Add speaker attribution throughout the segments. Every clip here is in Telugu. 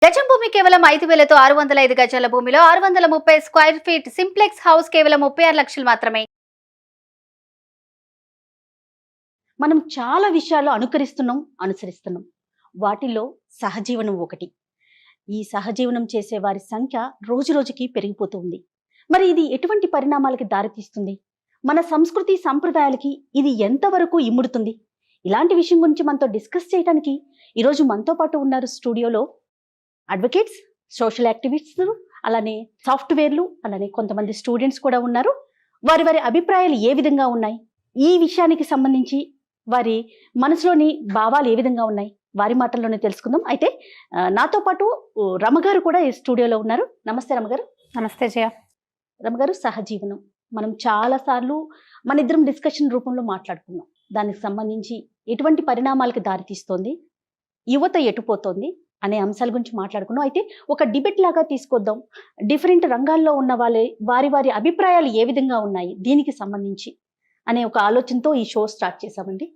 Speaker 1: గజం భూమి కేవలం 5,000తో 605 గజాల భూమిలో 630 స్క్వేర్ ఫీట్ సింప్లెక్స్ హౌస్ కేవలం 36 లక్షలు మాత్రమే.
Speaker 2: మనం చాలా విషయాలు అనుసరిస్తున్నాం. వాటిలో సహజీవనం ఒకటి. ఈ సహజీవనం చేసే వారి సంఖ్య రోజురోజుకి పెరిగిపోతుంది. మరి ఇది ఎటువంటి పరిణామాలకి దారితీస్తుంది? మన సంస్కృతి సంప్రదాయాలకి ఇది ఎంతవరకు ఇముడుతుంది? ఇలాంటి విషయం గురించి మనతో డిస్కస్ చేయడానికి ఈరోజు మనతో పాటు ఉన్నారు స్టూడియోలో అడ్వకేట్స్, సోషల్ యాక్టివిస్టులు, అలానే సాఫ్ట్వేర్లు, అలానే కొంతమంది స్టూడెంట్స్ కూడా ఉన్నారు. వారి వారి అభిప్రాయాలు ఏ విధంగా ఉన్నాయి, ఈ విషయానికి సంబంధించి వారి మనసులోని భావాలు ఏ విధంగా ఉన్నాయి, వారి మాటల్లోనే తెలుసుకుందాం. అయితే నాతో పాటు రమగారు కూడా ఈ స్టూడియోలో ఉన్నారు. నమస్తే రమగారు.
Speaker 1: నమస్తే జయ.
Speaker 2: రమగారు, సహజీవనం మనం చాలాసార్లు మన ఇద్దరం డిస్కషన్ రూపంలో మాట్లాడుకున్నాం. దానికి సంబంధించి ఎటువంటి పరిణామాలకు దారితీస్తోంది, యువత ఎటుపోతోంది అనే అంశాల గురించి మాట్లాడుకున్నాం. అయితే ఒక డిబేట్ లాగా తీసుకొద్దాం. డిఫరెంట్ రంగాల్లో ఉన్న వారి వారి అభిప్రాయాలు ఏ విధంగా ఉన్నాయి దీనికి సంబంధించి అనే ఒక ఆలోచనతో ఈ షో స్టార్ట్ చేశామండి.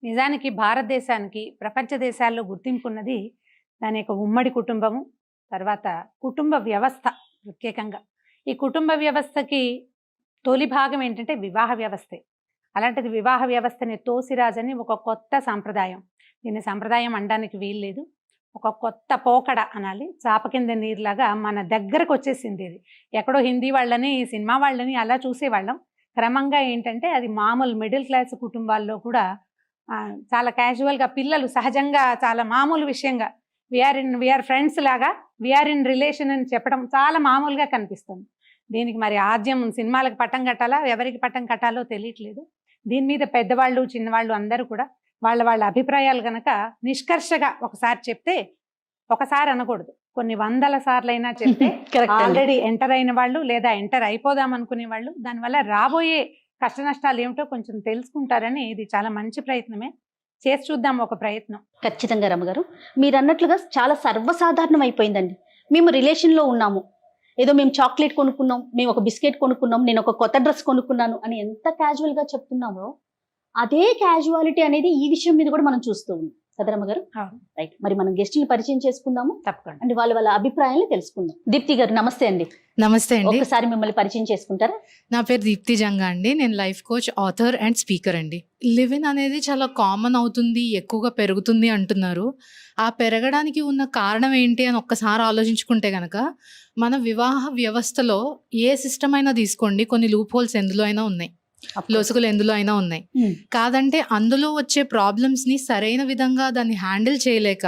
Speaker 3: నిజానికి భారతదేశానికి ప్రపంచ దేశాల్లో గుర్తింపు ఉన్నది దాని యొక్క ఉమ్మడి కుటుంబము, తర్వాత కుటుంబ వ్యవస్థ. ప్రత్యేకంగా ఈ కుటుంబ వ్యవస్థకి తొలి భాగం ఏంటంటే వివాహ వ్యవస్థే. అలాంటిది వివాహ వ్యవస్థని తోసిరాజని ఒక కొత్త సాంప్రదాయం, దీన్ని సాంప్రదాయం అనడానికి వీల్లేదు, ఒక కొత్త పోకడ అనాలి, చాప కింద నీరులాగా మన దగ్గరకు వచ్చేసింది. ఇది ఎక్కడో హిందీ వాళ్ళని, సినిమా వాళ్ళని అలా చూసేవాళ్ళం. క్రమంగా ఏంటంటే అది మామూలు మిడిల్ క్లాస్ కుటుంబాల్లో కూడా చాలా క్యాజువల్గా పిల్లలు సహజంగా చాలా మామూలు విషయంగా వీఆర్ ఫ్రెండ్స్ లాగా, వీఆర్ ఇన్ రిలేషన్ అని చెప్పడం చాలా మామూలుగా కనిపిస్తుంది. దీనికి మరి ఆద్యం సినిమాలకు పట్టం కట్టాలా, ఎవరికి పట్టం కట్టాలో తెలియట్లేదు. దీని మీద పెద్దవాళ్ళు చిన్నవాళ్ళు అందరూ కూడా వాళ్ళ అభిప్రాయాలు గనక నిష్కర్షగా ఒకసారి చెప్తే, ఒకసారి అనకూడదు, కొన్ని వందల సార్లైనా చెప్తే ఆల్రెడీ ఎంటర్ అయిన వాళ్ళు లేదా ఎంటర్ అయిపోదాం అనుకునే వాళ్ళు దానివల్ల రాబోయే కష్ట నష్టాలు ఏమిటో కొంచెం తెలుసుకుంటారని ఇది చాలా మంచి ప్రయత్నమే. చేసి చూద్దాం ఒక ప్రయత్నం.
Speaker 2: ఖచ్చితంగా రమగారు, మీరు అన్నట్లుగా చాలా సర్వసాధారణం అయిపోయిందండి. మేము రిలేషన్లో ఉన్నాము, ఏదో మేము చాక్లెట్ కొనుక్కున్నాం, మేము ఒక బిస్కెట్ కొనుక్కున్నాం, నేను ఒక కొత్త డ్రెస్ కొనుక్కున్నాను అని ఎంత క్యాజువల్గా చెప్తున్నామో అదే క్యాజువాలిటీ అనేది ఈ విషయం మీద కూడా మనం చూస్తూ ఉన్నాం కదా రమగారు. రైట్, మరి మనం గెస్ట్ని పరిచయం చేసుకుందాము.
Speaker 3: తప్పకుండా.
Speaker 2: అంటే వాళ్ళ అభిప్రాయాలను తెలుసుకుందాం. దీప్తి గారు నమస్తే అండి.
Speaker 4: నమస్తే అండి.
Speaker 2: ఒకసారి మిమ్మల్ని పరిచయం చేసుకుంటారా?
Speaker 4: నా పేరు దీప్తి జంగా అండి. నేను life coach, author and speaker అండి. లివ్ ఇన్ అనేది చాలా కామన్ అవుతుంది, ఎక్కువగా పెరుగుతుంది అంటున్నారు. ఆ పెరగడానికి ఉన్న కారణం ఏంటి అని ఒక్కసారి ఆలోచించుకుంటే కనుక మన వివాహ వ్యవస్థలో ఏ సిస్టమ్ అయినా తీసుకోండి, కొన్ని లూప్ హోల్స్ ఎందులో అయినా ఉన్నాయి, లొసుగులు ఎందులో అయినా ఉన్నాయి. కాదంటే అందులో వచ్చే ప్రాబ్లమ్స్ని సరైన విధంగా దాన్ని హ్యాండిల్ చేయలేక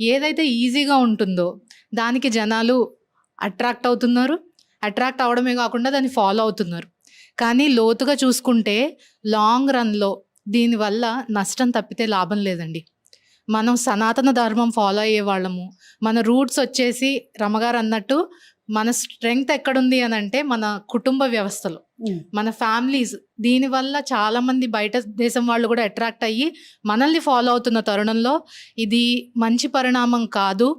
Speaker 4: ఏదైతే ఈజీగా ఉంటుందో దానికి జనాలు అట్రాక్ట్ అవుతున్నారు. అట్రాక్ట్ అవడమే కాకుండా దాన్ని ఫాలో అవుతున్నారు. కానీ లోతుగా చూసుకుంటే లాంగ్ రన్లో దీనివల్ల నష్టం తప్పితే లాభం లేదండి. మనం సనాతన ధర్మం ఫాలో అయ్యే వాళ్ళము, మన రూట్స్ వచ్చేసి రమగారు అన్నట్టు మన స్ట్రెంగ్త్ ఎక్కడుంది అని అంటే మన కుటుంబ వ్యవస్థలో, మన ఫ్యామిలీస్. దీనివల్ల చాలామంది బయట దేశం వాళ్ళు కూడా అట్రాక్ట్ అయ్యి మనల్ని ఫాలో అవుతున్న తరుణంలో ఇది మంచి పరిణామం కాదు.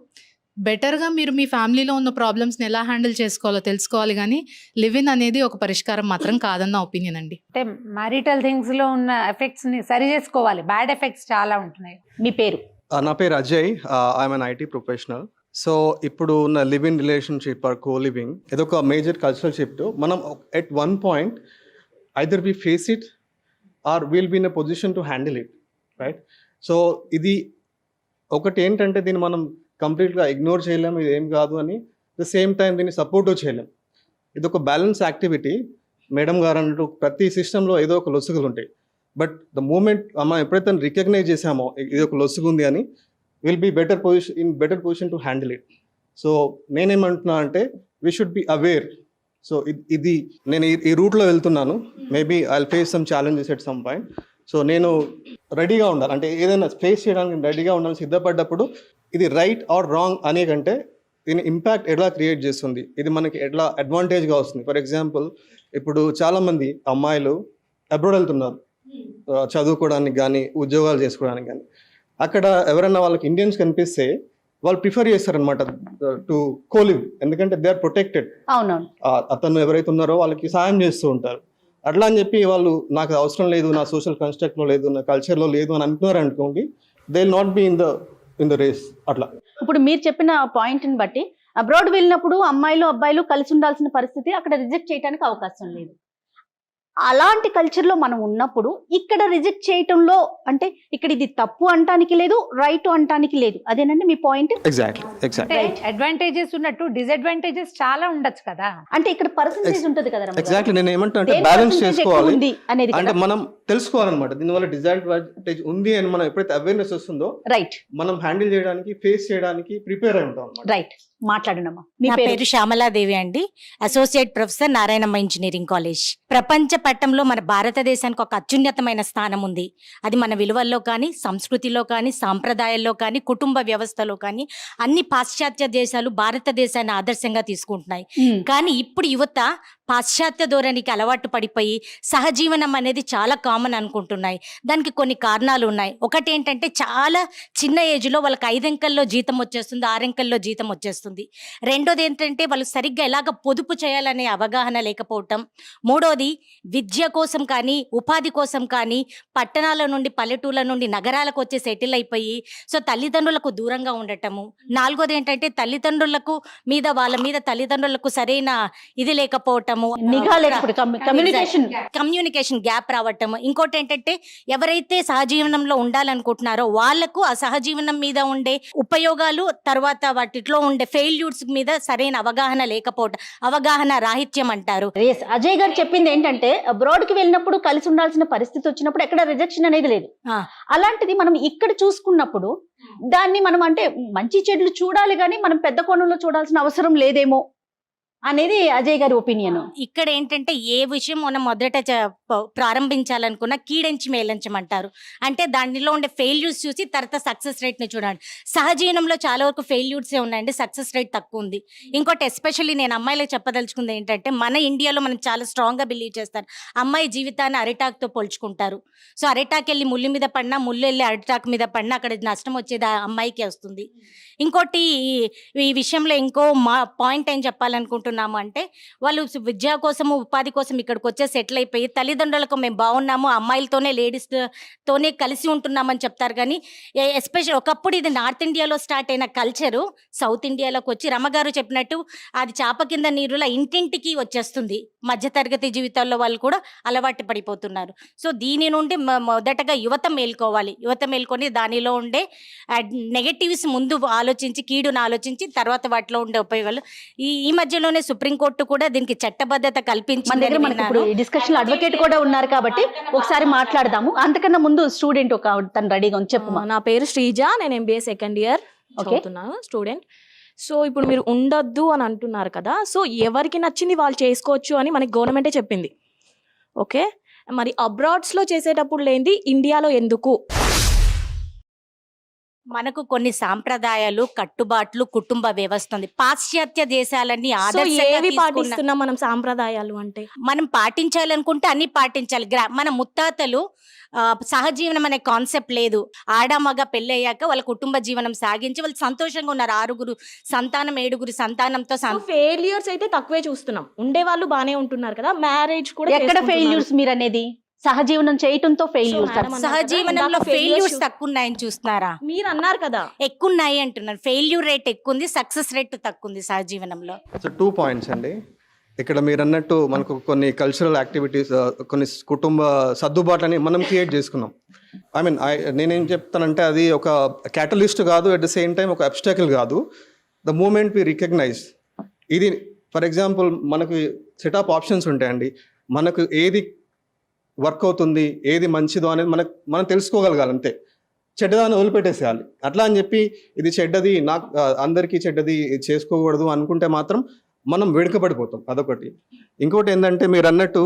Speaker 4: బెటర్గా మీరు మీ ఫ్యామిలీలో ఉన్న ప్రాబ్లమ్స్ని ఎలా హ్యాండిల్ చేసుకోవాలో తెలుసుకోవాలి, కానీ లివ్ ఇన్ అనేది ఒక పరిష్కారం మాత్రం కాదన్న ఒపీనియన్ అండి.
Speaker 3: అంటే మ్యారిటల్ థింగ్స్లో ఉన్న ఎఫెక్ట్స్ని సరి చేసుకోవాలి, బ్యాడ్ ఎఫెక్ట్స్ చాలా ఉంటున్నాయి.
Speaker 2: మీ పేరు?
Speaker 5: నా పేరు Ajay. I am an IT professional. So ఇప్పుడు ఉన్న live in relationship or co living ఇదొక మేజర్ కల్చరల్ షిఫ్ట్. మనం at one point either we face it or will be in a position to handle it, right? So ఇది ఒకటి ఏంటంటే దీన్ని మనం కంప్లీట్గా ఇగ్నోర్ చేయలేము, ఇది ఏం కాదు అని. ద సేమ్ టైం దీన్ని సపోర్ట్ చేయలేం. ఇది ఒక బ్యాలెన్స్ యాక్టివిటీ. మేడం గారు అన్నట్టు ప్రతి సిస్టంలో ఏదో ఒక లొసుగులు ఉంటాయి. బట్ ద మూమెంట్ మనం ఎప్పుడైతే రికగ్నైజ్ చేసామో ఇది ఒక లొసుగు ఉంది అని, will be better position to handle it. So నేనేమంటున్నా అంటే we should be aware. So ఇది నేను ఈ రూట్లో వెళ్తున్నాను. Maybe I will face some challenges at some point. So నేను రెడీగా ఉండాలి, అంటే ఏదైనా ఫేస్ చేయడానికి రెడీగా ఉండాలని సిద్ధపడ్డప్పుడు ఇది రైట్ ఆర్ రాంగ్ అనే కంటే దీని ఇంపాక్ట్ ఎట్లా క్రియేట్ చేస్తుంది, ఇది మనకి ఎట్లా అడ్వాంటేజ్గా వస్తుంది. ఫర్ ఎగ్జాంపుల్, ఇప్పుడు చాలామంది అమ్మాయిలు అబ్రాడ్ వెళ్తున్నారు చదువుకోవడానికి కానీ ఉద్యోగాలు చేసుకోవడానికి కానీ. అక్కడ ఎవరైనా వాళ్ళకి ఇండియన్స్ కనిపిస్తే వాళ్ళు ప్రిఫర్ చేస్తారనమాట టు కోలివ్, ఎందుకంటే దే ఆర్ ప్రొటెక్టెడ్.
Speaker 2: అవునవును,
Speaker 5: అతను ఎవరైతే ఉన్నారో వాళ్ళకి సాయం చేస్తూ ఉంటారు. అట్లా అని చెప్పి వాళ్ళు నాకు అవసరం లేదు, నా సోషల్ కన్స్ట్రక్ట్లో లేదు, నా కల్చర్లో లేదు అని అంటున్నారు అనుకోండి, they will not be in the in the race అట్లా.
Speaker 2: ఇప్పుడు మీరు చెప్పిన పాయింట్ని బట్టి అబ్రాడ్ వెళ్ళినప్పుడు అమ్మాయిలు అబ్బాయిలు కలిసి ఉండాల్సిన పరిస్థితి, అక్కడ రిజెక్ట్ చేయడానికి అవకాశం లేదు. అలాంటి కల్చర్లో మనం ఉన్నప్పుడు ఇక్కడ రిజెక్ట్ చేయటంలో అంటే ఇక్కడ ఇది తప్పు అంటానికి లేదు, రైట్ అంటానికి లేదు. అదేనండి మీ పాయింట్?
Speaker 5: ఎగ్జాక్ట్లీ.
Speaker 3: అడ్వాంటేజెస్ ఉన్నట్టు డిసడ్వాంటేజెస్ చాలా ఉండొచ్చు కదా.
Speaker 2: అంటే ఇక్కడ పర్సంటేజ్ ఉంటది కదా రమ్య గారు.
Speaker 5: ఎగ్జాక్ట్లీ. నేను ఏమంటా అంటే
Speaker 2: దేని
Speaker 5: బ్యాలెన్స్
Speaker 2: percentage ఎక్కువ
Speaker 5: చేసుకోవాలి
Speaker 2: ఉంది అనేది
Speaker 5: అంటే మనం తెలుసుకోవాలన్నమాట. దీనివల్ల డిసడ్వాంటేజ్ ఉంది అని మనం ఎప్పుడైతే అవేర్నెస్ వస్తుందో
Speaker 2: రైట్
Speaker 5: మనం హ్యాండిల్ చేయడానికి, ఫేస్ చేయడానికి ప్రిపేర్ అయి ఉంటాం అన్నమాట.
Speaker 2: రైట్. మాట్లాడునమ్మా. మీ
Speaker 6: నా
Speaker 2: పేరు?
Speaker 6: పేరు శ్యామలాదేవి అండి, associate professor Narayanamma engineering college. ప్రపంచ పట్టంలో మన భారతదేశానికి ఒక అత్యున్నతమైన స్థానం ఉంది. అది మన విలువల్లో కానీ, సంస్కృతిలో కానీ, సాంప్రదాయాల్లో కానీ, కుటుంబ వ్యవస్థలో కానీ అన్ని పాశ్చాత్య దేశాలు భారతదేశాన్ని ఆదర్శంగా తీసుకుంటున్నాయి. కానీ ఇప్పుడు యువత పాశ్చాత్య ధోరణికి అలవాటు పడిపోయి సహజీవనం అనేది చాలా కామన్ అనుకుంటున్నాయి. దానికి కొన్ని కారణాలు ఉన్నాయి. ఒకటి ఏంటంటే చాలా చిన్న ఏజ్లో వాళ్ళకి 5 అంకెల్లో జీతం వచ్చేస్తుంది, 6 అంకెల్లో జీతం వచ్చేస్తుంది. రెండోది ఏంటంటే వాళ్ళు సరిగ్గా ఎలాగ పొదుపు చేయాలనే అవగాహన లేకపోవటం. మూడోది విద్య కోసం కానీ, ఉపాధి కోసం కానీ పట్టణాల నుండి, పల్లెటూళ్ళ నుండి నగరాలకు వచ్చి సెటిల్ అయిపోయి సో తల్లిదండ్రులకు దూరంగా ఉండటము. నాలుగోది ఏంటంటే తల్లిదండ్రులకు మీద వాళ్ళ మీద తల్లిదండ్రులకు సరైన ఇది లేకపోవటము,
Speaker 2: నిఘా లేకపోతే
Speaker 6: కమ్యూనికేషన్ గ్యాప్ రావటము. ఇంకోటి ఏంటంటే ఎవరైతే సహజీవనంలో ఉండాలనుకుంటున్నారో వాళ్ళకు ఆ సహజీవనం మీద ఉండే ఉపయోగాలు, తర్వాత వాటిలో ఉండే ఫెయిల్యూర్స్ మీద సరైన అవగాహన లేకపోవటం, అవగాహన రాహిత్యం అంటారు.
Speaker 2: అజయ్ గారు చెప్పింది ఏంటంటే అబ్రాడ్ కి వెళ్ళినప్పుడు కలిసి ఉండాల్సిన పరిస్థితి వచ్చినప్పుడు ఎక్కడ రిజెక్షన్ అనేది లేదు.
Speaker 6: ఆ.
Speaker 2: అలాంటిది మనం ఇక్కడ చూసుకున్నప్పుడు దాన్ని మనం అంటే మంచి చెడులు చూడాలి కానీ మనం పెద్ద కోణంలో చూడాల్సిన అవసరం లేదేమో అనేది అజయ్ గారి ఒపీనియన్.
Speaker 6: ఇక్కడ ఏంటంటే ఏ విషయం మనం మొదట ప్రారంభించాలనుకున్నా కీడెంచి మేలించమంటారు. అంటే దానిలో ఉండే ఫెయిల్యూర్స్ చూసి తర్వాత సక్సెస్ రేట్ని చూడండి. సహజీవనంలో చాలా వరకు ఫెయిల్యూర్సే ఉన్నాయండి, సక్సెస్ రేట్ తక్కువ ఉంది. ఇంకోటి ఎస్పెషల్లీ నేను అమ్మాయిలకు చెప్పదలుచుకుంది ఏంటంటే మన ఇండియాలో మనం చాలా స్ట్రాంగ్గా బిలీవ్ చేస్తారు. అమ్మాయి జీవితాన్ని అరిటాకుతో పోల్చుకుంటారు. సో అరిటాకు వెళ్ళి ముళ్ళు మీద పడినా, ముళ్ళు వెళ్ళి అరిటాకు మీద పడినా అక్కడ నష్టం వచ్చేది ఆ అమ్మాయికి వస్తుంది. ఇంకోటి ఈ విషయంలో ఇంకో పాయింట్ ఏం చెప్పాలనుకుంటున్నాము అంటే వాళ్ళు విద్య కోసము, ఉపాధి కోసం ఇక్కడికి వచ్చే సెటిల్ అయిపోయి తల్లిదండ్రులకు మేము బాగున్నాము, అమ్మాయిలతోనే లేడీస్తోనే కలిసి ఉంటున్నామని చెప్తారు. కానీ ఎస్పెషల్ ఒకప్పుడు ఇది నార్త్ ఇండియాలో స్టార్ట్ అయిన కల్చరు సౌత్ ఇండియాలోకి వచ్చి రమ్మగారు చెప్పినట్టు అది చాప కింద నీరులా ఇంటింటికి వచ్చేస్తుంది. మధ్యతరగతి జీవితాల్లో వాళ్ళు కూడా అలవాటు పడిపోతున్నారు. సో దీని నుండి మొదటగా యువత మేల్కోవాలి. యువత మేల్కొని దానిలో ఉండే నెగటివ్స్ ముందు ఆలోచించి, కీడును ఆలోచించి తర్వాత వాటిలో ఉండే ఉపయోగాలు. ఈ మధ్యలోనే సుప్రీంకోర్టు కూడా దీనికి చట్టబద్ధత
Speaker 2: మన దగ్గర మనకి ఇప్పుడు డిస్కషన్ అడ్వకేట్ కూడా ఉన్నారు కాబట్టి ఒకసారి మాట్లాడదాము. అంతకన్నా ముందు స్టూడెంట్ ఒక తను రెడీగా ఉంది. చెప్పు.
Speaker 7: నా పేరు శ్రీజ, నేను MBA సెకండ్ ఇయర్
Speaker 2: Okay.
Speaker 7: చదువుతున్నాను, స్టూడెంట్. సో ఇప్పుడు మీరు ఉండొద్దు అని అంటున్నారు కదా, సో ఎవరికి నచ్చింది వాళ్ళు చేసుకోవచ్చు అని మనకి గవర్నమెంటే చెప్పింది. ఓకే, మరి అబ్రాడ్స్లో చేసేటప్పుడు లేనిది ఇండియాలో ఎందుకు?
Speaker 6: మనకు కొన్ని సాంప్రదాయాలు, కట్టుబాట్లు, కుటుంబ వ్యవస్థ ఉంది. పాశ్చాత్య దేశాలన్నీ
Speaker 7: సో
Speaker 6: ఆదర్శంగా
Speaker 7: ఏవి
Speaker 6: తీసుకున్న-
Speaker 7: పాటిస్తున్నాం మనం సాంప్రదాయాలు అంటే?
Speaker 6: మనం పాటించాలనుకుంటే అన్ని పాటించాలి. మన ముత్తాతలు సహజీవనం అనే కాన్సెప్ట్ లేదు. ఆడమగ పెళ్ళయ్యాక వాళ్ళ కుటుంబ జీవనం సాగించి వాళ్ళు సంతోషంగా ఉన్నారు. 6 సంతానం, 7 సంతానంతో
Speaker 7: ఫెయిల్యూర్స్ అయితే తక్కువే చూస్తున్నాం, ఉండే వాళ్ళు బానే ఉంటున్నారు కదా. మ్యారేజ్ కూడా
Speaker 2: ఎక్కడ
Speaker 7: చేసుకుంటున్నారు.
Speaker 2: ఫెయిల్యూర్స్ మీరు అనేది? సహజీవనంతో చేయటంతో ఫెయిల్యూర్స్.
Speaker 7: So, madam,
Speaker 6: సహజీవనంలో
Speaker 7: ఇందాక
Speaker 6: ఫెయిల్యూర్స్
Speaker 7: failures
Speaker 6: తక్కువ ఉన్నాయని చూస్తున్నారా?
Speaker 7: మీరు అన్నారు కదా.
Speaker 6: ఎక్కువ ఉన్నాయి అంటున్నారు. ఫెయిల్యూర్ రేట్ ఎక్కువ ఉంది, సక్సెస్ రేట్ తక్కువ ఉంది సహజీవనంలో.
Speaker 5: సో 2 పాయింట్స్ అండి. ఇక్కడ మీరు అన్నట్టు మనకు కొన్ని కల్చరల్ యాక్టివిటీస్, కొన్ని కుటుంబ సర్దుబాట్లని మనం క్రియేట్ చేసుకున్నాం. నేనేం చెప్తానంటే అది ఒక క్యాటలిస్ట్ కాదు, అట్ ద సేమ్ టైం ఒక అబ్స్టాకిల్ కాదు. ద మూమెంట్ వి రికగ్నైజ్ ఇది, ఫర్ ఎగ్జాంపుల్ మనకు సెట్ ఆఫ్ ఆప్షన్స్ ఉంటాయండి. మనకు ఏది వర్క్ అవుతుంది, ఏది మంచిదో అనేది మనం తెలుసుకోగలగాలి. అంతే, చెడ్డదాన్ని వదిలిపెట్టేసేయాలి. అట్లా అని చెప్పి ఇది చెడ్డది, నాకు అందరికీ చెడ్డది చేసుకోకూడదు అనుకుంటే మాత్రం మనం వెనుకబడిపోతాం. అదొకటి. ఇంకోటి ఏంటంటే మీరు అన్నట్టు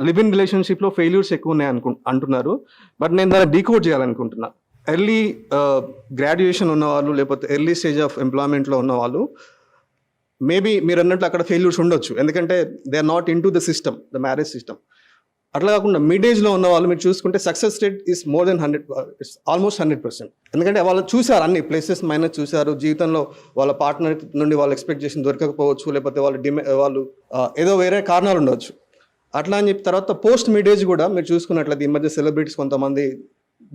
Speaker 5: లివ్ ఇన్ రిలేషన్షిప్లో ఫెయిల్యూర్స్ ఎక్కువ ఉన్నాయి అంటున్నారు. బట్ నేను దాన్ని డీకోడ్ చేయాలనుకుంటున్నా. ఎర్లీ గ్రాడ్యుయేషన్ ఉన్నవాళ్ళు, లేకపోతే ఎర్లీ స్టేజ్ ఆఫ్ ఎంప్లాయ్మెంట్లో ఉన్నవాళ్ళు మేబీ మీరు అన్నట్లు అక్కడ ఫెయిల్యూర్స్ ఉండొచ్చు. ఎందుకంటే they are not in to the system, the marriage system. అట్లా కాకుండా మిడ్ ఏజ్లో ఉన్న వాళ్ళు మీరు చూసుకుంటే success rate is more than 100, almost 100%. ఎందుకంటే వాళ్ళు చూసారు, అన్ని ప్లేసెస్ మైనస్ చూసారు. జీవితంలో వాళ్ళ పార్ట్నర్ నుండి వాళ్ళు ఎక్స్పెక్టేషన్ దొరకకపోవచ్చు, లేకపోతే వాళ్ళు ఏదో వేరే కారణాలు ఉండవచ్చు. అట్లా అని చెప్పి తర్వాత పోస్ట్ మిడ్ ఏజ్ కూడా మీరు చూసుకున్నట్లయితే ఈ మధ్య సెలబ్రిటీస్ కొంతమంది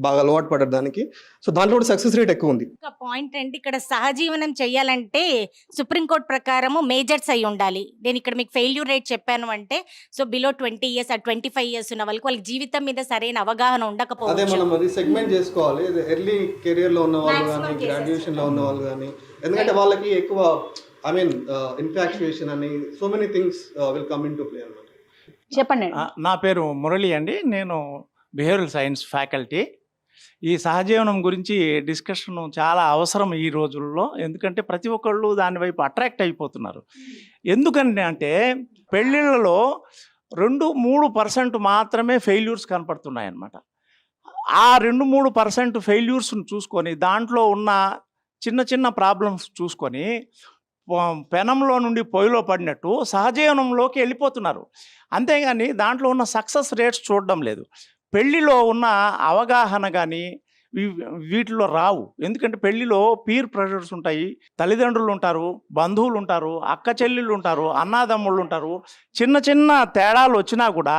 Speaker 5: బాగా అలవాటు పడడానికి. సో దాంట్లో కూడా సక్సెస్ రేట్ ఎక్కువ ఉంది.
Speaker 6: ఒక పాయింట్ అండి, ఇక్కడ సహజీవనం చేయాలంటే సుప్రీంకోర్టు ప్రకారము మేజర్స్ అయి ఉండాలి. నేను ఇక్కడ మీకు ఫెయిల్యూర్ రేట్ చెప్పాను అంటే, సో బిలో 20 ఇయర్స్ ఆ 25 ఇయర్స్ ఉన్న వాళ్ళకి జీవితం మీద సరైన అవగాహన
Speaker 5: అదే
Speaker 6: ఉండకపోవచ్చు.
Speaker 5: మనం అది సెగ్మెంట్ చేసుకోవాలి. ఎర్లీ కెరియర్ లో ఉన్న వాళ్ళు
Speaker 6: Maximum
Speaker 5: కానీ,
Speaker 6: cases.
Speaker 5: గ్రాడ్యుయేషన్ లో ఉన్న వాళ్ళు కానీ, ఎందుకంటే వాళ్ళకి ఎక్కువ ఇన్ఫాక్చుయేషన్ అని so many things will come in to play అన్నమాట.
Speaker 2: చెప్పండి.
Speaker 8: నా పేరు మురళి అండి. నేను బిహేవియరల్ సైన్స్ ఫ్యాకల్టీ. ఈ సహజీవనం గురించి డిస్కషన్ చాలా అవసరం ఈ రోజుల్లో. ఎందుకంటే ప్రతి ఒక్కళ్ళు దాని వైపు అట్రాక్ట్ అయిపోతున్నారు. ఎందుకంటే అంటే పెళ్ళిళ్ళలో 2-3% మాత్రమే ఫెయిల్యూర్స్ కనపడుతున్నాయి అన్నమాట. ఆ 2-3% ఫెయిల్యూర్స్ను చూసుకొని దాంట్లో ఉన్న చిన్న చిన్న ప్రాబ్లమ్స్ చూసుకొని పెనంలో నుండి పొయ్యిలో పడినట్టు సహజీవనంలోకి వెళ్ళిపోతున్నారు. అంతేగాని దాంట్లో ఉన్న సక్సెస్ రేట్స్ చూడడం లేదు. పెళ్ళిలో ఉన్న అవగాహన కానీ వీటిలో రావు. ఎందుకంటే పెళ్ళిలో పీర్ ప్రెషర్స్ ఉంటాయి, తల్లిదండ్రులు ఉంటారు, బంధువులు ఉంటారు, అక్క చెల్లెళ్ళు ఉంటారు, అన్నాదమ్ముళ్ళు ఉంటారు. చిన్న చిన్న తేడాలు వచ్చినా కూడా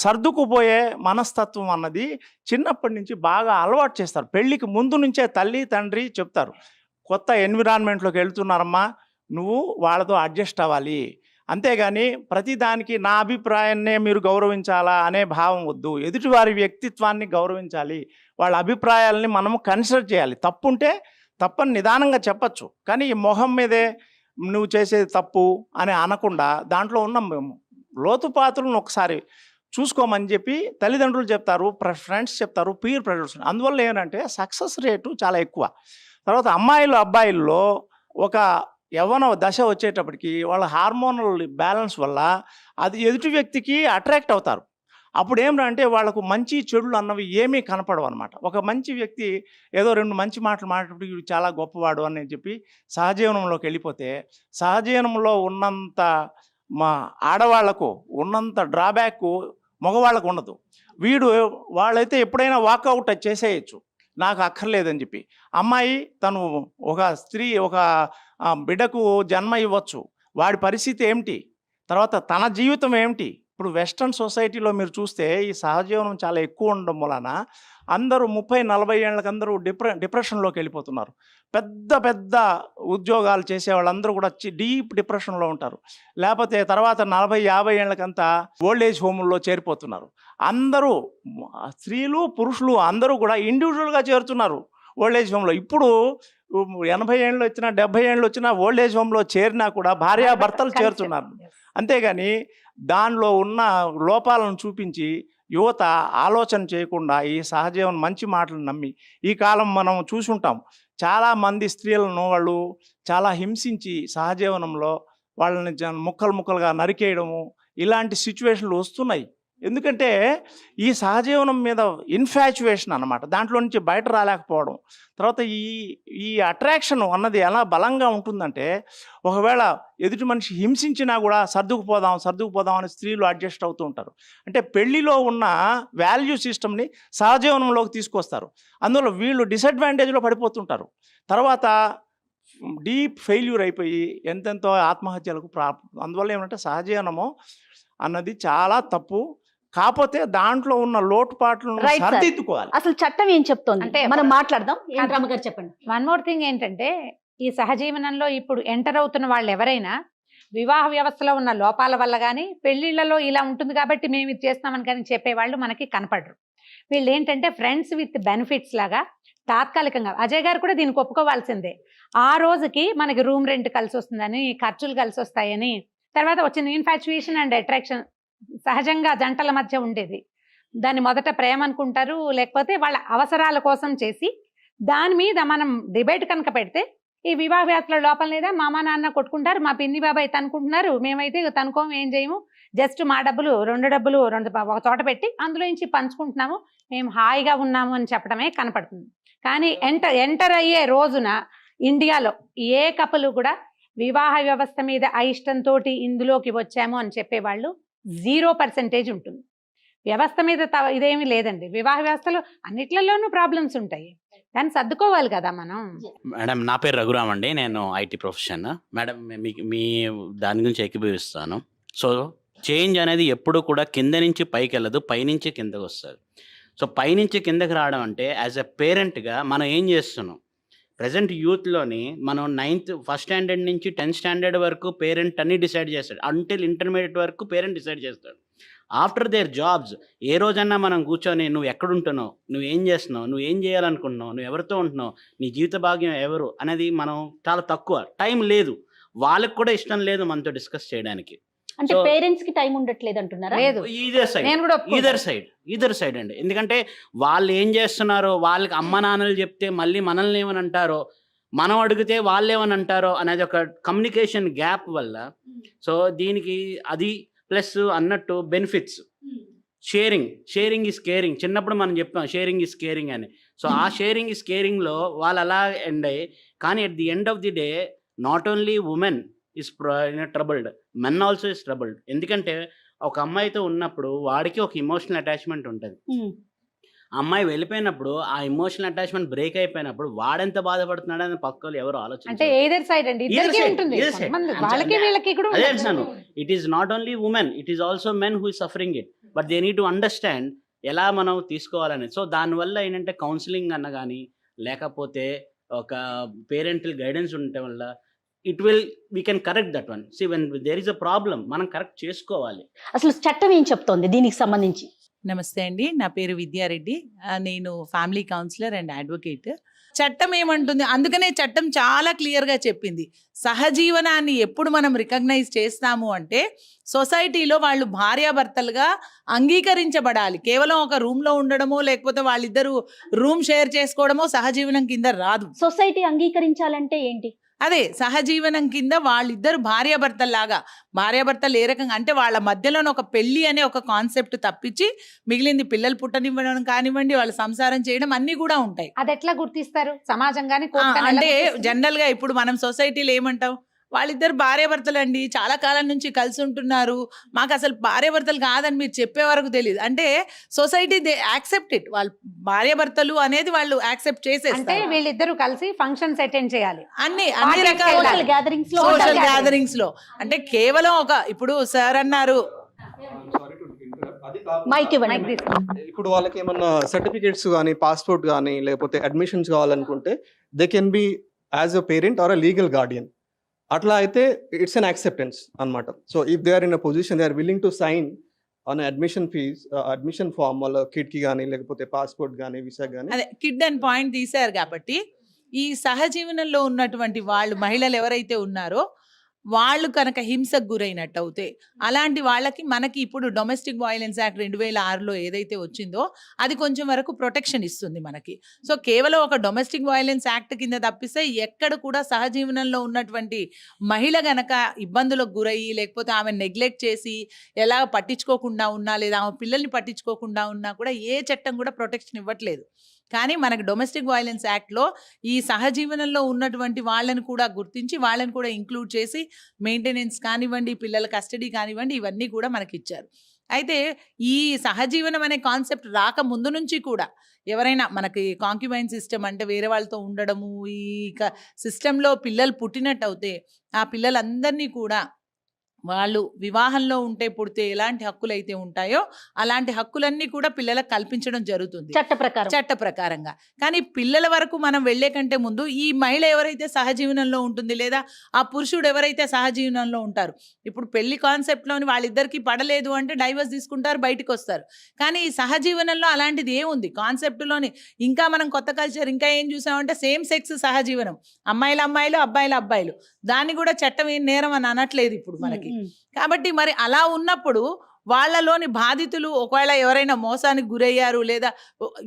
Speaker 8: సర్దుకుపోయే మనస్తత్వం అన్నది చిన్నప్పటి నుంచి బాగా అలవాటు చేస్తారు. పెళ్ళికి ముందు నుంచే తల్లి తండ్రి చెప్తారు, కొత్త ఎన్విరాన్మెంట్లోకి వెళ్తున్నారమ్మా, నువ్వు వాళ్ళతో అడ్జస్ట్ అవ్వాలి. అంతేగాని ప్రతిదానికి నా అభిప్రాయాన్నే మీరు గౌరవించాలా అనే భావం వద్దు. ఎదుటివారి వ్యక్తిత్వాన్ని గౌరవించాలి, వాళ్ళ అభిప్రాయాలని మనము కన్సిడర్ చేయాలి. తప్పుంటే తప్పని నిదానంగా చెప్పచ్చు, కానీ ఈ మొహం మీదే నువ్వు చేసేది తప్పు అని అనకుండా దాంట్లో ఉన్న లోతుపాతులను ఒకసారి చూసుకోమని చెప్పి తల్లిదండ్రులు చెప్తారు, ఫ్రెండ్స్ చెప్తారు, పీర్ ప్రెషర్స్. అందువల్ల ఏంటంటే సక్సెస్ రేటు చాలా ఎక్కువ. తర్వాత అమ్మాయిలు అబ్బాయిల్లో ఒక యవ్వన దశ వచ్చేటప్పటికి వాళ్ళ హార్మోనల్ బ్యాలెన్స్ వల్ల అది ఎదుటి వ్యక్తికి అట్రాక్ట్ అవుతారు. అప్పుడు ఏమిటంటే వాళ్ళకు మంచి చెడులు అన్నవి ఏమీ కనపడవు అనమాట. ఒక మంచి వ్యక్తి ఏదో 2 మంచి మాటలు మాట్లాడేటప్పుడు వీడు చాలా గొప్పవాడు అని చెప్పి సహజీవనంలోకి వెళ్ళిపోతే, సహజీవనంలో ఉన్నంత మా ఆడవాళ్లకు ఉన్నంత డ్రాబ్యాక్ మగవాళ్ళకు ఉండదు. వాళ్ళైతే ఎప్పుడైనా వాకౌట్ చేసేయచ్చు, నాకు అక్కర్లేదని చెప్పి. అమ్మాయి తను ఒక స్త్రీ ఒక బిడ్డకు జన్మ ఇవ్వచ్చు, వాడి పరిస్థితి ఏమిటి, తర్వాత తన జీవితం ఏమిటి. ఇప్పుడు వెస్ట్రన్ సొసైటీలో మీరు చూస్తే ఈ సహజీవనం చాలా ఎక్కువ ఉండడం వలన అందరూ 30-40 ఏళ్ళకి అందరూ డిప్రెషన్లోకి వెళ్ళిపోతున్నారు. పెద్ద పెద్ద ఉద్యోగాలు చేసే వాళ్ళందరూ కూడా డీప్ డిప్రెషన్లో ఉంటారు. లేకపోతే తర్వాత 40-50 ఏళ్ళకంతా ఓల్డ్ ఏజ్ హోముల్లో చేరిపోతున్నారు. అందరూ స్త్రీలు పురుషులు అందరూ కూడా ఇండివిజువల్గా చేరుతున్నారు ఓల్డ్ ఏజ్ హోమ్లో. ఇప్పుడు 80 ఏళ్ళు వచ్చినా 70 ఏళ్ళు వచ్చినా ఓల్డ్ ఏజ్ హోమ్లో చేరినా కూడా భార్యాభర్తలు చేరుతున్నారు. అంతేగాని దానిలో ఉన్న లోపాలను చూపించి యువత ఆలోచన చేయకుండా ఈ సహజీవనం మంచి మాటలు నమ్మి, ఈ కాలం మనం చూసుంటాం చాలామంది స్త్రీలను వాళ్ళు చాలా హింసించి సహజీవనంలో వాళ్ళని ముక్కలు ముక్కలుగా నరికేయడము, ఇలాంటి సిచ్యువేషన్లు వస్తున్నాయి. ఎందుకంటే ఈ సహజీవనం మీద ఇన్ఫాచ్యుయేషన్ అన్నమాట, దాంట్లో నుంచి బయట రాలేకపోవడం. తర్వాత ఈ అట్రాక్షన్ అన్నది ఎలా బలంగా ఉంటుందంటే, ఒకవేళ ఎదుటి మనిషి హింసించినా కూడా సర్దుకుపోదాం అని స్త్రీలు అడ్జస్ట్ అవుతూ ఉంటారు. అంటే పెళ్లిలో ఉన్న వాల్యూ సిస్టమ్ని సహజీవనంలోకి తీసుకొస్తారు. అందువల్ల వీళ్ళు డిసడ్వాంటేజ్లో పడిపోతుంటారు. తర్వాత డీప్ ఫెయిల్యూర్ అయిపోయి ఎంతెంతో ఆత్మహత్యలకు అందువల్ల ఏమంటే సహజీవనము అన్నది చాలా తప్పు. కాకపోతే దాంట్లో ఉన్న లోటుపాట్లను
Speaker 2: Right, sir.
Speaker 8: సరిదిద్దుకోవాలి.
Speaker 2: అసలు చట్టం ఏం చెప్తోంది
Speaker 3: అంటే
Speaker 2: మనం మాట్లాడదాం. రామగారు చెప్పండి.
Speaker 3: వన్ మోర్ థింగ్ ఏంటంటే, ఈ సహజీవనంలో ఇప్పుడు ఎంటర్ అవుతున్న వాళ్ళు ఎవరైనా వివాహ వ్యవస్థలో ఉన్న లోపాల వల్ల కానీ, పెళ్లిళ్లలో ఇలా ఉంటుంది కాబట్టి మేము ఇది చేస్తామని కానీ చెప్పేవాళ్ళు మనకి కనపడరు. వీళ్ళు ఏంటంటే ఫ్రెండ్స్ విత్ బెనిఫిట్స్ లాగా తాత్కాలికంగా, అజయ్ గారు కూడా దీనికి ఒప్పుకోవాల్సిందే, ఆ రోజుకి మనకి రూమ్ రెంట్ కలిసి వస్తుందని, ఖర్చులు కలిసి వస్తాయని, తర్వాత వచ్చిన ఇన్ఫాచ్యుయేషన్ అండ్ అట్రాక్షన్ సహజంగా జంటల మధ్య ఉండేది. దాన్ని మొదట ప్రేమ అనుకుంటారు, లేకపోతే వాళ్ళ అవసరాల కోసం చేసి దాని మీద మనం డిబేట్ కనుక పెడితే, ఈ వివాహ వ్యవస్థల లోపల లేదా మా అమ్మ నాన్న కొట్టుకుంటారు, మా పిన్ని బాబాయ్ తనుకుంటున్నారు, మేమైతే తనుకోం, ఏం చేయము, జస్ట్ మా డబ్బులు ఒక చోట పెట్టి అందులో నుంచి పంచుకుంటున్నాము, మేము హాయిగా ఉన్నాము అని చెప్పడమే కనపడుతుంది. కానీ ఎంటర్ అయ్యే రోజున ఇండియాలో ఏ కపులు కూడా వివాహ వ్యవస్థ మీద అయిష్టంతో ఇందులోకి వచ్చాము అని చెప్పేవాళ్ళు 0% ఉంటుంది. వ్యవస్థ మీద ఇదేమీ లేదండి. వివాహ వ్యవస్థలో అన్నిట్లలోనూ ప్రాబ్లమ్స్ ఉంటాయి, కానీ సర్దుకోవాలి కదా మనం.
Speaker 9: మేడం, నా పేరు రఘురామ్ అండి. నేను ఐటీ ప్రొఫెషన్. మేడం, మీ దాని గురించి ఏకీభవిస్తాను. సో చేంజ్ అనేది ఎప్పుడు కూడా కింద నుంచి పైకి వెళ్ళదు, పైనుంచి కిందకు వస్తుంది. సో పైనుంచి కిందకి రావడం అంటే యాజ్ ఎ పేరెంట్గా మనం ఏం చేస్తున్నాం? ప్రజెంట్ యూత్లోని మనం 9th ఫస్ట్ స్టాండర్డ్ నుంచి 10th స్టాండర్డ్ వరకు పేరెంట్ అన్ని డిసైడ్ చేస్తాడు. అంటిల్ ఇంటర్మీడియట్ వరకు పేరెంట్ డిసైడ్ చేస్తాడు. ఆఫ్టర్ దేర్ జాబ్స్ ఏ రోజన్నా మనం కూర్చొని నువ్వు ఎక్కడుంటున్నావు, నువ్వు ఏం చేస్తున్నావు, నువ్వు ఏం చేయాలనుకుంటున్నావు, నువ్వు ఎవరితో ఉంటున్నావు, నీ జీవిత భాగ్యం ఎవరు అనేది మనం చాలా తక్కువ. టైం లేదు, వాళ్ళకి కూడా ఇష్టం లేదు మనతో డిస్కస్ చేయడానికి.
Speaker 2: అంటే
Speaker 9: So-
Speaker 2: పేరెంట్స్ కి టైం ఉండట్లేదు అంటున్నారా?
Speaker 3: లేదు,
Speaker 9: ఈదర్ సైడ్
Speaker 3: నేను కూడా ఒప్పుకుంటా.
Speaker 9: ఈదర్ సైడ్ అండి. ఎందుకంటే వాళ్ళు ఏం చేస్తున్నారో, వాళ్ళకి అమ్మ నాన్నలు చెప్తే మళ్ళీ మనల్ని ఏమని అంటారో, మనం అడిగితే వాళ్ళు ఏమని అంటారో అనేది ఒక కమ్యూనికేషన్ గ్యాప్ వల్ల. సో దీనికి అది ప్లస్ అన్నట్టు బెనిఫిట్స్ షేరింగ్ ఈస్ కేరింగ్. చిన్నప్పుడు మనం చెప్పాం షేరింగ్ ఈస్ కేరింగ్ అని. సో ఆ షేరింగ్ ఈస్ కేరింగ్లో వాళ్ళు అలా ఎండ్ అయ్యి, కానీ at the end of the day not only women is troubled, men also is troubled. ఎందుకంటే ఒక అమ్మాయితో ఉన్నప్పుడు వాడికి ఒక ఇమోషనల్ అటాచ్మెంట్ ఉంటుంది.
Speaker 2: ఉమ్.
Speaker 9: అమ్మాయి వెళ్ళిపోయినప్పుడు ఆ ఇమోషనల్ అటాచ్మెంట్ బ్రేక్ అయిపోయినప్పుడు వాడెంత బాధపడుతున్నాడు అని పక్కలు ఎవరు
Speaker 3: అంటే
Speaker 9: ఆలోచించారు.
Speaker 3: ఎయిదర్ సైడ్ అండి,
Speaker 9: Either
Speaker 3: ఇద్దరికీ
Speaker 9: side,
Speaker 3: ఉంటుంది.
Speaker 9: either side.
Speaker 3: కొంతమంది
Speaker 9: అంటే
Speaker 3: వాళ్ళకి వీళ్ళకి కూడా
Speaker 9: అదే
Speaker 3: ఉంటుంది.
Speaker 9: అంటున్నాను, it is not only women, it is also men who is suffering it, but they need to understand ఎలా మనం తీసుకోవాలని. సో దానివల్ల ఏంటంటే కౌన్సిలింగ్ అన్న కానీ లేకపోతే ఒక పేరెంటల్ గైడెన్స్ ఉండటం వల్ల we can correct that one. See when there is a problem మనం కరెక్ట్ చేసుకోవాలి.
Speaker 2: అసలు చట్టం ఏం చెప్తోంది దీనికి సంబంధించి?
Speaker 10: నమస్తే అండి, నా పేరు విద్యారెడ్డి. నేను ఫ్యామిలీ కౌన్సిలర్ అండ్ అడ్వకేట్. చట్టం ఏమంటుంది, అందుకనే చట్టం చాలా క్లియర్గా చెప్పింది, సహజీవనాన్ని ఎప్పుడు మనం రికగ్నైజ్ చేస్తాము అంటే సొసైటీలో వాళ్ళు భార్యాభర్తలుగా అంగీకరించబడాలి. కేవలం ఒక రూమ్లో ఉండడమో లేకపోతే వాళ్ళిద్దరూ రూమ్ షేర్ చేసుకోవడమో సహజీవనం కింద రాదు.
Speaker 2: సొసైటీ అంగీకరించాలంటే ఏంటి?
Speaker 10: అదే సహజీవనం కింద వాళ్ళిద్దరు భార్యాభర్తల్లాగా, భార్యాభర్తలు ఏ రకంగా అంటే వాళ్ళ మధ్యలోనే ఒక పెళ్లి అనే ఒక కాన్సెప్ట్ తప్పించి మిగిలింది పిల్లలు పుట్టనివ్వడం కానివ్వండి, వాళ్ళ సంసారం చేయడం అన్నీ కూడా ఉంటాయి.
Speaker 3: అది ఎట్లా గుర్తిస్తారు సమాజం గానీ
Speaker 10: అంటే జనరల్ గా ఇప్పుడు మనం సొసైటీలో ఏమంటాం, వాళ్ళిద్దరు భార్యాభర్తలు అండి, చాలా కాలం నుంచి కలిసి ఉంటున్నారు, మాకు అసలు భార్యాభర్తలు కాదని మీరు చెప్పే వరకు తెలియదు. అంటే సొసైటీ దే యాక్సెప్ట్ ఇట్, వాళ్ళు భార్యాభర్తలు అనేది వాళ్ళు యాక్సెప్ట్
Speaker 3: అంటే
Speaker 10: చేసేస్తారు.
Speaker 3: వీళ్ళిద్దరు కలిసి ఫంక్షన్స్ అటెండ్ చేయాలి.
Speaker 10: అన్ని
Speaker 3: Parties
Speaker 10: రకాల
Speaker 3: వెళ్ళాలి.
Speaker 2: సోషల్ గ్యాదరింగ్స్ లో
Speaker 10: సోషల్
Speaker 2: ఉండాలి.
Speaker 10: గ్యాదరింగ్స్ లో అంటే కేవలం ఒక ఇప్పుడు సార్ అన్నారు
Speaker 2: మైక్ ఇవ్వండి.
Speaker 3: మైక్ తీసుకో.
Speaker 5: ఇప్పుడు వాళ్ళకి ఏమన్నా సర్టిఫికేట్స్ కానీ పాస్పోర్ట్ కానీ లేకపోతే అడ్మిషన్స్ కావాలనుకుంటే they can be as a parent or a legal guardian. అట్లా అయితే ఇట్స్ అన్ యాక్సెప్టెన్స్ అన్నమాట. So if they are in a position they are willing to sign on admission fees, admission form వాళ్ళ కిడ్కి కానీ లేకపోతే పాస్పోర్ట్ కానీ వీసా కానీ.
Speaker 10: అదే కిడ్ అని పాయింట్ తీశారు కాబట్టి ఈ సహజీవనంలో ఉన్నటువంటి వాళ్ళు మహిళలు ఎవరైతే ఉన్నారో వాళ్ళు కనుక హింసకు గురైనట్టు అవుతే అలాంటి వాళ్ళకి మనకి ఇప్పుడు డొమెస్టిక్ వయలెన్స్ యాక్ట్ 2006లో ఏదైతే వచ్చిందో అది కొంచెం వరకు ప్రొటెక్షన్ ఇస్తుంది మనకి. సో కేవలం ఒక డొమెస్టిక్ వయలెన్స్ యాక్ట్ కింద తప్పిస్తే ఎక్కడ కూడా సహజీవనంలో ఉన్నటువంటి మహిళ గనక ఇబ్బందులకు గురయ్యి లేకపోతే ఆమె నెగ్లెక్ట్ చేసి ఎలా పట్టించుకోకుండా ఉన్నా లేదా ఆమె పిల్లల్ని పట్టించుకోకుండా ఉన్నా కూడా ఏ చట్టం కూడా ప్రొటెక్షన్ ఇవ్వట్లేదు. కానీ మనకి డొమెస్టిక్ వయలెన్స్ యాక్ట్లో ఈ సహజీవనంలో ఉన్నటువంటి వాళ్ళని కూడా గుర్తించి వాళ్ళని కూడా ఇంక్లూడ్ చేసి మెయింటెనెన్స్ కానివ్వండి, పిల్లల కస్టడీ కానివ్వండి, ఇవన్నీ కూడా మనకి ఇచ్చారు. అయితే ఈ సహజీవనం అనే కాన్సెప్ట్ రాక ముందు నుంచి కూడా ఎవరైనా మనకి కాంక్యుబైన్ సిస్టమ్ అంటే వేరే వాళ్ళతో ఉండడము, ఈ సిస్టంలో పిల్లలు పుట్టినట్టు అవుతే ఆ పిల్లలందరినీ కూడా వాళ్ళు వివాహంలో ఉంటే పుడితే ఎలాంటి హక్కులు అయితే ఉంటాయో అలాంటి హక్కులన్నీ కూడా పిల్లలకు కల్పించడం జరుగుతుంది చట్ట ప్రకారంగా. కానీ పిల్లల వరకు మనం వెళ్లే కంటే ముందు ఈ మహిళ ఎవరైతే సహజీవనంలో ఉంటుంది లేదా ఆ పురుషుడు ఎవరైతే సహజీవనంలో ఉంటారు, ఇప్పుడు పెళ్లి కాన్సెప్ట్లోని వాళ్ళిద్దరికి పడలేదు అంటే డైవర్స్ తీసుకుంటారు, బయటకు వస్తారు. కానీ ఈ సహజీవనంలో అలాంటిది ఏముంది కాన్సెప్ట్లోని? ఇంకా మనం కొత్త కల్చర్ ఇంకా ఏం చూసామంటే సేమ్ సెక్స్ సహజీవనం, అమ్మాయిలు అమ్మాయిలు అబ్బాయిలు అబ్బాయిలు, దాన్ని కూడా చట్టం ఏం నేరం అని అనట్లేదు ఇప్పుడు మనకి. కాబట్టి మరి అలా ఉన్నప్పుడు వాళ్ళలోని బాధితులు ఒకవేళ ఎవరైనా మోసానికి గురయ్యారు లేదా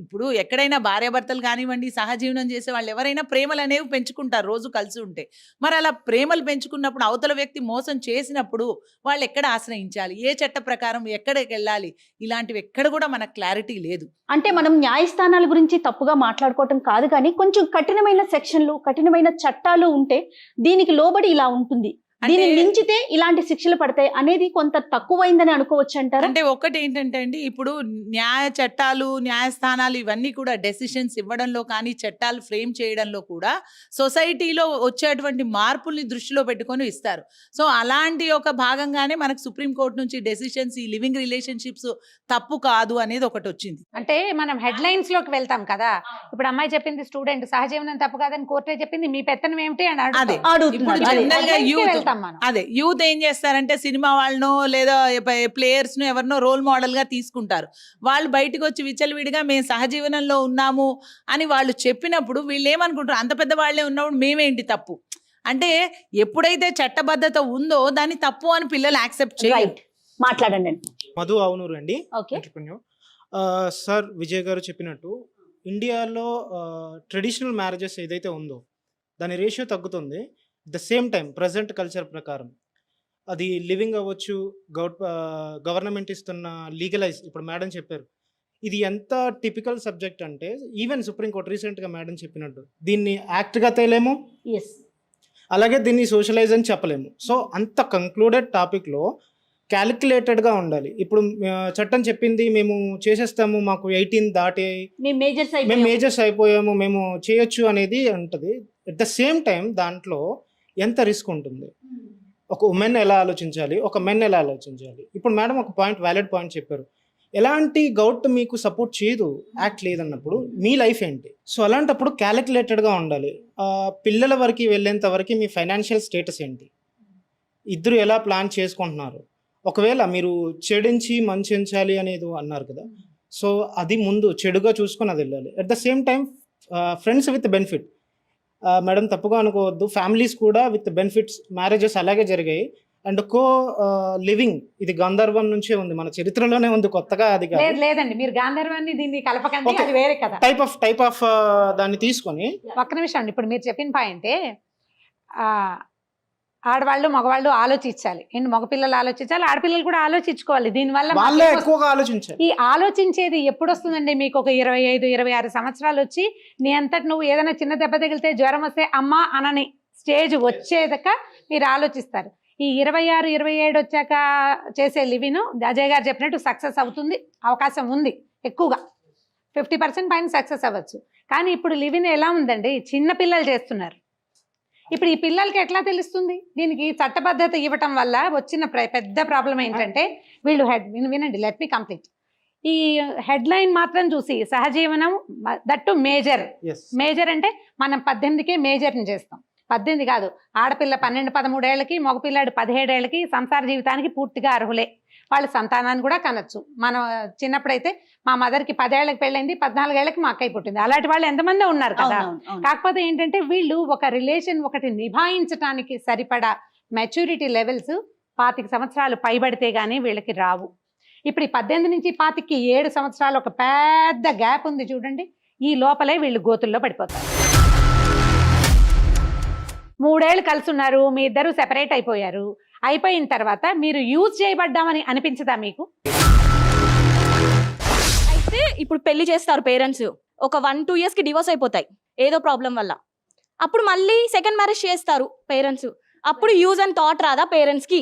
Speaker 10: ఇప్పుడు ఎక్కడైనా భార్యాభర్తలు కానివ్వండి సహజీవనం చేసే వాళ్ళు ఎవరైనా ప్రేమలు అనేవి పెంచుకుంటారు రోజు కలిసి ఉంటే. మరి అలా ప్రేమలు పెంచుకున్నప్పుడు అవతల వ్యక్తి మోసం చేసినప్పుడు వాళ్ళు ఎక్కడ ఆశ్రయించాలి, ఏ చట్ట ప్రకారం ఎక్కడికి వెళ్ళాలి, ఇలాంటివి ఎక్కడ కూడా మనకు క్లారిటీ లేదు.
Speaker 2: అంటే మనం న్యాయస్థానాల గురించి తప్పుగా మాట్లాడుకోవటం కాదు, కానీ కొంచెం కఠినమైన సెక్షన్లు కఠినమైన చట్టాలు ఉంటే దీనికి లోబడి ఇలా ఉంటుంది. దీన్ని
Speaker 10: అంటే
Speaker 2: మించితే ఇలాంటి శిక్షలు పడతాయి అనేది కొంత తక్కువైందని అనుకోవచ్చు అంటారా?
Speaker 10: అంటే ఒకటి ఏంటంటే అండి, ఇప్పుడు న్యాయ చట్టాలు, న్యాయస్థానాలు ఇవన్నీ కూడా డెసిషన్స్ ఇవ్వడంలో కానీ, చట్టాలు ఫ్రేమ్ చేయడంలో కూడా సొసైటీలో వచ్చేటువంటి మార్పుల్ని దృష్టిలో పెట్టుకొని ఇస్తారు. సో అలాంటి ఒక భాగంగానే మనకు సుప్రీంకోర్టు నుంచి డెసిషన్స్ ఈ లివింగ్ రిలేషన్షిప్స్ తప్పు కాదు అనేది ఒకటి వచ్చింది.
Speaker 3: అంటే మనం హెడ్లైన్స్ లోకి వెళ్తాం కదా. ఇప్పుడు అమ్మాయి చెప్పింది స్టూడెంట్ సహజీవనం తప్పు కాదని కోర్టే చెప్పింది, మీ పెత్తనం ఏమిటి అని
Speaker 10: అదే
Speaker 3: అడుగుతాం.
Speaker 10: ఇప్పుడు
Speaker 2: అడుగుతున్నారు.
Speaker 10: జనరల్ గా
Speaker 3: Headlines కే
Speaker 10: యూత్
Speaker 3: వెళ్తాం మనం.
Speaker 10: అదే యూత్ ఏం చేస్తారంటే సినిమా వాళ్ళనో లేదా ప్లేయర్స్ ను ఎవరినో రోల్ మోడల్ గా తీసుకుంటారు. వాళ్ళు బయటకు వచ్చి విచ్చలవిడిగా మేము సహజీవనంలో ఉన్నాము అని వాళ్ళు చెప్పినప్పుడు వీళ్ళు ఏమనుకుంటారు, అంత పెద్ద వాళ్ళే ఉన్నప్పుడు మేమేంటి తప్పు అంటే, ఎప్పుడైతే చట్టబద్ధత ఉందో దాన్ని తప్పు అని పిల్లలు యాక్సెప్ట్ చేయరు.
Speaker 2: రైట్, మాట్లాడండి.
Speaker 11: మధు ఆవునూరు అండి.
Speaker 2: Okay,
Speaker 11: entrepreneur. సార్ విజయ్ గారు చెప్పినట్టు ఇండియాలో ట్రెడిషనల్ మ్యారేజెస్ ఏదైతే ఉందో దాని రేషియో తగ్గుతుంది. The same time present culture ప్రకారం అది లివింగ్ అవ్వచ్చు, గవర్నమెంట్ ఇస్తున్న లీగలైజ్, ఇప్పుడు మేడం చెప్పారు, ఇది ఎంత టిపికల్ సబ్జెక్ట్ అంటే ఈవెన్ సుప్రీంకోర్టు రీసెంట్గా మేడం చెప్పినట్టు దీన్ని యాక్ట్గా తేలేము,
Speaker 2: ఎస్,
Speaker 11: అలాగే దీన్ని సోషలైజ్ అని చెప్పలేము. సో అంత కంక్లూడెడ్ టాపిక్లో క్యాలిక్యులేటెడ్గా ఉండాలి. ఇప్పుడు చట్టం చెప్పింది మేము చేసేస్తాము, మాకు 18 దాటి
Speaker 2: మేము
Speaker 11: మేజర్స్ అయిపోయాము, మేము చేయొచ్చు అనేది ఉంటుంది. ఎట్ ద సేమ్ టైం దాంట్లో ఎంత రిస్క్ ఉంటుంది, ఒక ఉమెన్ ఎలా ఆలోచించాలి, ఒక మెన్ ఎలా ఆలోచించాలి. ఇప్పుడు మేడం ఒక వ్యాలిడ్ పాయింట్ చెప్పారు, ఎలాంటి గౌట్ మీకు సపోర్ట్ చేయదు యాక్ట్ లేదన్నప్పుడు మీ లైఫ్ ఏంటి. సో అలాంటప్పుడు క్యాలిక్యులేటెడ్గా ఉండాలి. పిల్లల వరకు వెళ్ళేంత వరకు మీ ఫైనాన్షియల్ స్టేటస్ ఏంటి, ఇద్దరు ఎలా ప్లాన్ చేసుకుంటున్నారు. ఒకవేళ మీరు చెడించి మంచించాలి అనేది అన్నారు కదా, సో అది ముందు చెడుగా చూసుకొని అది వెళ్ళాలి. At the same time friends with benefit, madam తప్పుగా అనుకోవద్దు, ఫ్యామిలీస్ కూడా విత్ బెనిఫిట్స్ మ్యారేజెస్ అలాగే జరిగాయి. అండ్ లివింగ్ ఇది గంధర్వం నుంచే ఉంది, మన చరిత్రలోనే ఉంది, కొత్తగా అది
Speaker 3: లేదు లేదండి, మీరు గాంధర్వాన్ని దీన్ని కలపకండి,
Speaker 11: Okay.
Speaker 3: అది వేరే కదా.
Speaker 11: టైప్ ఆఫ్ దాన్ని తీసుకొని
Speaker 3: ఒక్క నిమిషం అండి, ఇప్పుడు మీరు చెప్పిన పాయింటే ఆడవాళ్ళు మగవాళ్ళు ఆలోచించాలి. ఏంటి, మగపిల్లలు ఆలోచించాలి, ఆడపిల్లలు కూడా ఆలోచించుకోవాలి. దీనివల్ల
Speaker 11: వాళ్ళే ఎక్కువగా ఆలోచించాలి.
Speaker 3: ఈ ఆలోచించేది ఎప్పుడు వస్తుందండి, మీకు ఒక 25-26 సంవత్సరాలు వచ్చి నీ అంతటి నువ్వు ఏదైనా చిన్న దెబ్బ తగిలితే జ్వరం వస్తే అమ్మా అనని స్టేజ్ వచ్చేదాకా మీరు ఆలోచిస్తారు. ఈ 26-27 వచ్చాక చేసే లివిన్ అజయ్ గారు చెప్పినట్టు సక్సెస్ అవుతుంది, అవకాశం ఉంది ఎక్కువగా, 50% పైన సక్సెస్ అవ్వచ్చు. కానీ ఇప్పుడు లివిన్ ఎలా ఉందండి, చిన్న పిల్లలు చేస్తున్నారు. ఇప్పుడు ఈ పిల్లలకి ఎట్లా తెలుస్తుంది? దీనికి చట్టబద్ధత ఇవ్వటం వల్ల వచ్చిన పెద్ద ప్రాబ్లం ఏంటంటే, వీళ్ళు వినండి, లెట్ మీ కంప్లీట్. ఈ హెడ్లైన్ మాత్రం చూసి సహజీవనం దట్టు మేజర్ అంటే మనం 18కే మేజర్ని చేస్తాం. 18 కాదు, ఆడపిల్ల 12-13 ఏళ్ళకి, మగపిల్లాడు 17 ఏళ్ళకి సంసార జీవితానికి పూర్తిగా అర్హులే. వాళ్ళు సంతానాన్ని కూడా కనొచ్చు. మనం చిన్నప్పుడైతే మా మదర్కి 10 ఏళ్ళకి పెళ్ళైంది, 14 ఏళ్ళకి మా అక్కయ్య పుట్టింది, అలాంటి వాళ్ళు ఎంతమంది ఉన్నారు కదా. కాకపోతే ఏంటంటే వీళ్ళు ఒక రిలేషన్ ఒకటి నిభాయించడానికి సరిపడా మెచ్యూరిటీ లెవెల్స్ 25 సంవత్సరాలు పైబడితే గానీ వీళ్ళకి రావు. ఇప్పుడు ఈ 18 నుంచి 25కి 7 సంవత్సరాలు ఒక పెద్ద గ్యాప్ ఉంది చూడండి. ఈ లోపలే వీళ్ళు గోతుల్లో పడిపోతారు. 3 ఏళ్ళు కలిసి ఉన్నారు, మీ ఇద్దరు సెపరేట్ అయిపోయారు. అయిపోయిన తర్వాత మీరు యూజ్ చేయబడ్డామని అనిపించదా మీకు?
Speaker 7: అయితే ఇప్పుడు పెళ్లి చేస్తారు పేరెంట్స్, ఒక 1-2 ఇయర్స్కి డివోర్స్ అయిపోతాయి ఏదో ప్రాబ్లం వల్ల. అప్పుడు మళ్ళీ సెకండ్ మ్యారేజ్ చేస్తారు పేరెంట్స్. అప్పుడు యూజ్ అండ్ థాట్ రాదా పేరెంట్స్కి?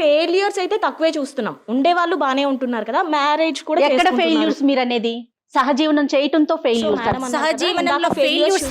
Speaker 7: ఫెయిల్యూర్స్ అయితే తక్కువే చూస్తున్నాం, ఉండేవాళ్ళు బాగానే ఉంటున్నారు కదా. మ్యారేజ్ కూడా
Speaker 2: ఎక్కడ ఫెయిల్యూర్స్ మీరు అనేది? సహజీవనం చేయటంతో ఫెయిల్యూర్స్.
Speaker 6: సహజీవనంలో ఫెయిల్యూర్స్